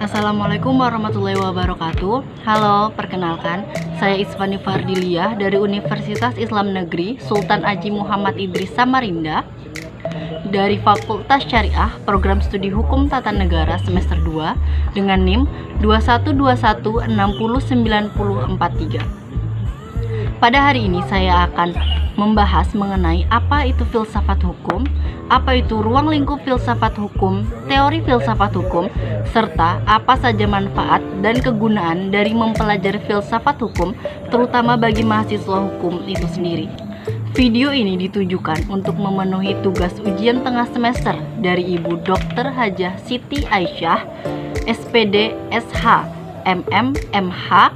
Assalamualaikum warahmatullahi wabarakatuh. Halo, perkenalkan, saya Isfani Fardiliyah dari Universitas Islam Negeri Sultan Haji Muhammad Idris Samarinda dari Fakultas Syariah Program Studi Hukum Tata Negara semester 2 dengan NIM 2121609043. Pada hari ini saya akan membahas mengenai apa itu filsafat hukum, apa itu ruang lingkup filsafat hukum, teori filsafat hukum, serta apa saja manfaat dan kegunaan dari mempelajari filsafat hukum, terutama bagi mahasiswa hukum itu sendiri. Video ini ditujukan untuk memenuhi tugas ujian tengah semester dari Ibu Dr. Hajah Siti Aisyah, SPD SH, MM, MH,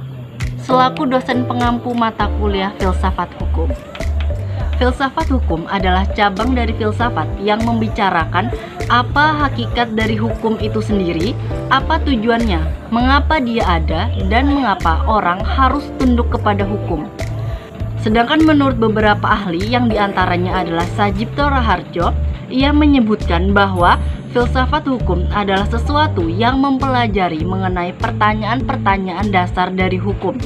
selaku dosen pengampu mata kuliah filsafat hukum. Filsafat hukum adalah cabang dari filsafat yang membicarakan apa hakikat dari hukum itu sendiri, apa tujuannya, mengapa dia ada, dan mengapa orang harus tunduk kepada hukum. Sedangkan menurut beberapa ahli yang diantaranya adalah Sajipto Raharjo, ia menyebutkan bahwa filsafat hukum adalah sesuatu yang mempelajari mengenai pertanyaan-pertanyaan dasar dari hukum.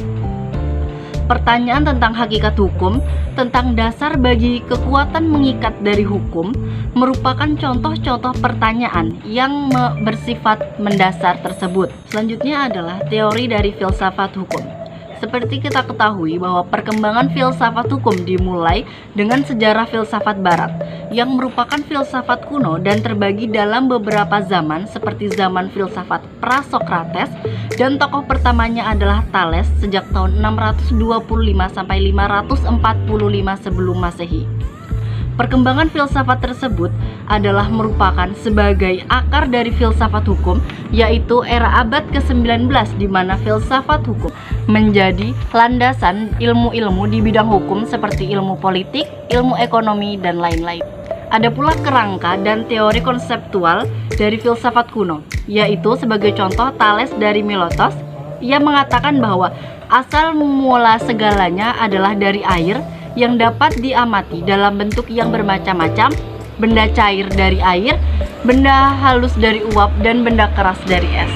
Pertanyaan tentang hakikat hukum, tentang dasar bagi kekuatan mengikat dari hukum, merupakan contoh-contoh pertanyaan yang bersifat mendasar tersebut. Selanjutnya adalah teori dari filsafat hukum. Seperti kita ketahui bahwa perkembangan filsafat hukum dimulai dengan sejarah filsafat barat yang merupakan filsafat kuno dan terbagi dalam beberapa zaman seperti zaman filsafat Prasokrates, dan tokoh pertamanya adalah Thales sejak tahun 625 sampai 545 sebelum Masehi. Perkembangan filsafat tersebut adalah merupakan sebagai akar dari filsafat hukum, yaitu era abad ke-19 di mana filsafat hukum menjadi landasan ilmu-ilmu di bidang hukum seperti ilmu politik, ilmu ekonomi, dan lain-lain. Ada pula kerangka dan teori konseptual dari filsafat kuno, yaitu sebagai contoh Thales dari Miletos. Ia mengatakan bahwa asal mula segalanya adalah dari air yang dapat diamati dalam bentuk yang bermacam-macam, benda cair dari air, benda halus dari uap, dan benda keras dari es.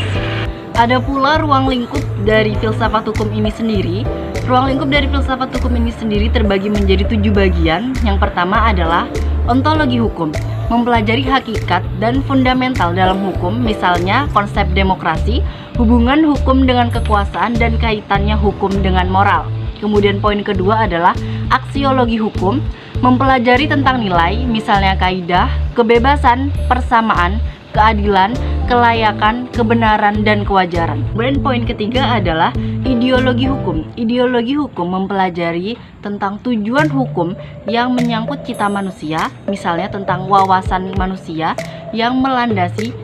Ada pula ruang lingkup dari filsafat hukum ini sendiri. Ruang lingkup dari filsafat hukum ini sendiri terbagi menjadi 7 bagian. Yang pertama adalah ontologi hukum, mempelajari hakikat dan fundamental dalam hukum, misalnya konsep demokrasi, hubungan hukum dengan kekuasaan, dan kaitannya hukum dengan moral. Kemudian poin kedua adalah aksiologi hukum, mempelajari tentang nilai, misalnya kaidah, kebebasan, persamaan, keadilan, kelayakan, kebenaran, dan kewajaran. Kemudian poin ketiga adalah ideologi hukum. Ideologi hukum mempelajari tentang tujuan hukum yang menyangkut cita manusia, misalnya tentang wawasan manusia yang melandasi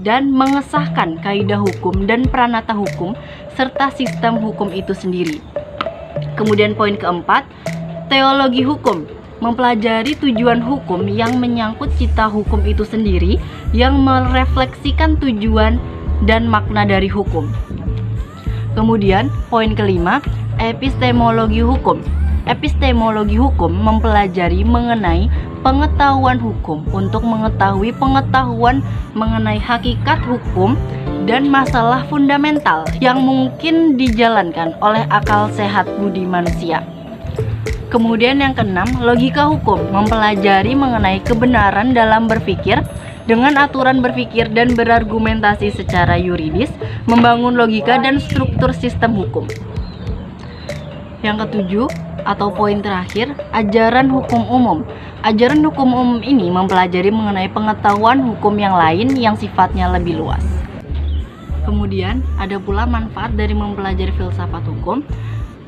dan mengesahkan kaidah hukum dan pranata hukum serta sistem hukum itu sendiri. Kemudian poin keempat, teologi hukum, mempelajari tujuan hukum yang menyangkut cita hukum itu sendiri, yang merefleksikan tujuan dan makna dari hukum. Kemudian poin kelima, epistemologi hukum. Epistemologi hukum mempelajari mengenai pengetahuan hukum untuk mengetahui pengetahuan mengenai hakikat hukum dan masalah fundamental yang mungkin dijalankan oleh akal sehat budi manusia. Kemudian yang keenam, logika hukum, mempelajari mengenai kebenaran dalam berpikir dengan aturan berpikir dan berargumentasi secara yuridis, membangun logika dan struktur sistem hukum. Yang ketujuh atau poin terakhir, ajaran hukum umum. Ajaran hukum umum ini mempelajari mengenai pengetahuan hukum yang lain yang sifatnya lebih luas. Kemudian ada pula manfaat dari mempelajari filsafat hukum.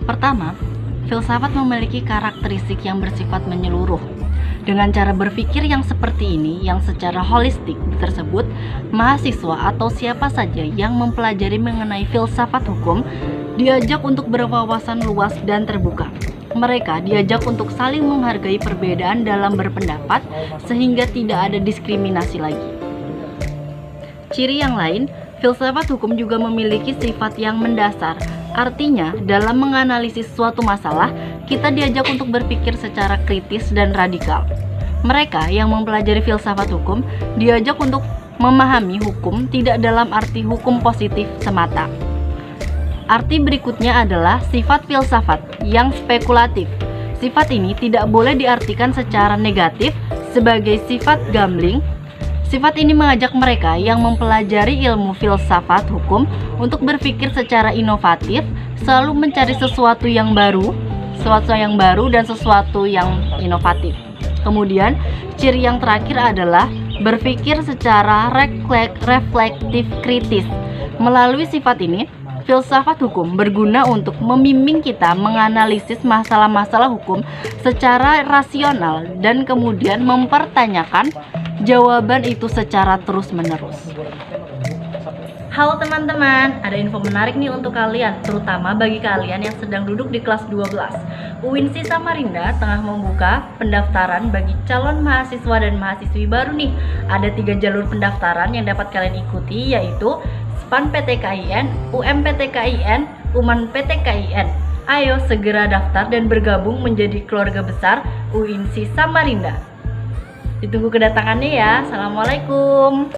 Pertama, filsafat memiliki karakteristik yang bersifat menyeluruh. Dengan cara berpikir yang seperti ini, yang secara holistik tersebut, mahasiswa atau siapa saja yang mempelajari mengenai filsafat hukum diajak untuk berwawasan luas dan terbuka. Mereka diajak untuk saling menghargai perbedaan dalam berpendapat sehingga tidak ada diskriminasi lagi. Ciri yang lain, filsafat hukum juga memiliki sifat yang mendasar. Artinya, dalam menganalisis suatu masalah, kita diajak untuk berpikir secara kritis dan radikal. Mereka yang mempelajari filsafat hukum diajak untuk memahami hukum tidak dalam arti hukum positif semata. Arti berikutnya adalah sifat filsafat yang spekulatif. Sifat ini tidak boleh diartikan secara negatif sebagai sifat gambling. Sifat ini mengajak mereka yang mempelajari ilmu filsafat hukum untuk berpikir secara inovatif, selalu mencari sesuatu yang baru dan sesuatu yang inovatif. Kemudian, ciri yang terakhir adalah berpikir secara reflektif kritis. Melalui sifat ini, filsafat hukum berguna untuk membimbing kita menganalisis masalah-masalah hukum secara rasional dan kemudian mempertanyakan jawaban itu secara terus-menerus. Halo teman-teman, ada info menarik nih untuk kalian, terutama bagi kalian yang sedang duduk di kelas 12. UINSI Samarinda tengah membuka pendaftaran bagi calon mahasiswa dan mahasiswi baru nih. Ada 3 jalur pendaftaran yang dapat kalian ikuti, yaitu SPAN PTKIN, UMPTKIN, UMAN PTKIN. Ayo segera daftar dan bergabung menjadi keluarga besar UINSI Samarinda. Ditunggu kedatangannya ya. Assalamualaikum.